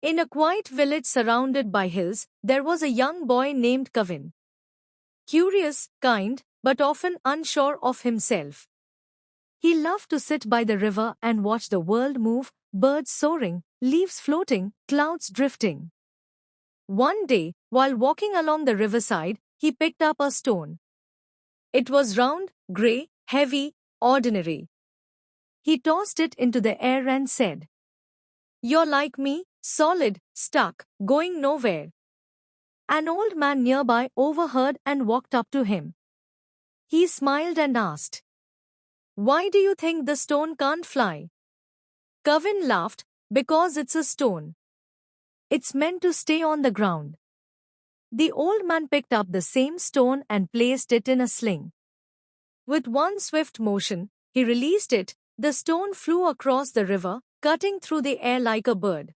In a quiet village surrounded by hills, there was a young boy named Kavin. Curious, kind, but often unsure of himself. He loved to sit by the river and watch the world move, birds soaring, leaves floating, clouds drifting. One day, while walking along the riverside, he picked up a stone. It was round, grey, heavy, ordinary. He tossed it into the air and said, "You're like me, solid, stuck, going nowhere." An old man nearby overheard and walked up to him. He smiled and asked, "Why do you think the stone can't fly?" Kavin laughed, "Because it's a stone. It's meant to stay on the ground." The old man picked up the same stone and placed it in a sling. With one swift motion, he released it. The stone flew across the river, cutting through the air like a bird.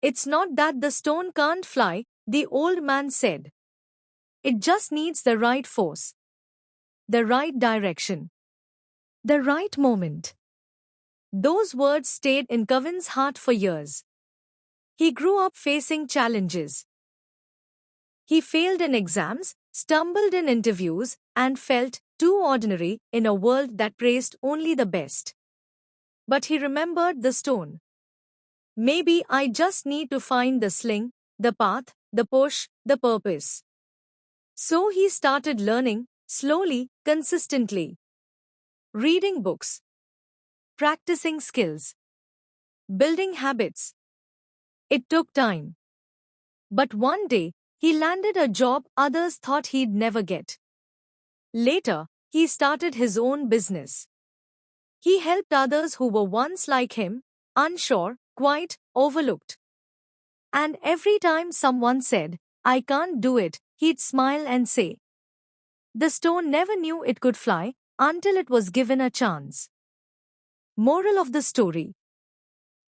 "It's not that the stone can't fly," the old man said. "It just needs the right force, the right direction, the right moment." Those words stayed in Kavin's heart for years. He grew up facing challenges. He failed in exams, stumbled in interviews, and felt too ordinary in a world that praised only the best. But he remembered the stone. "Maybe I just need to find the sling, the path, the push, the purpose." So he started learning, slowly, consistently. Reading books, practicing skills, building habits. It took time. But one day, he landed a job others thought he'd never get. Later, he started his own business. He helped others who were once like him, unsure, quite overlooked. And every time someone said, "I can't do it," he'd smile and say, "The stone never knew it could fly until it was given a chance." Moral of the story: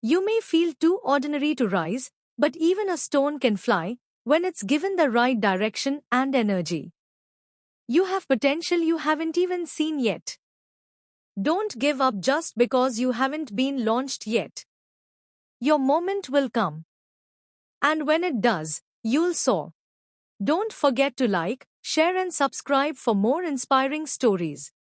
you may feel too ordinary to rise, but even a stone can fly when it's given the right direction and energy. You have potential you haven't even seen yet. Don't give up just because you haven't been launched yet. Your moment will come. And when it does, you'll soar. Don't forget to like, share and subscribe for more inspiring stories.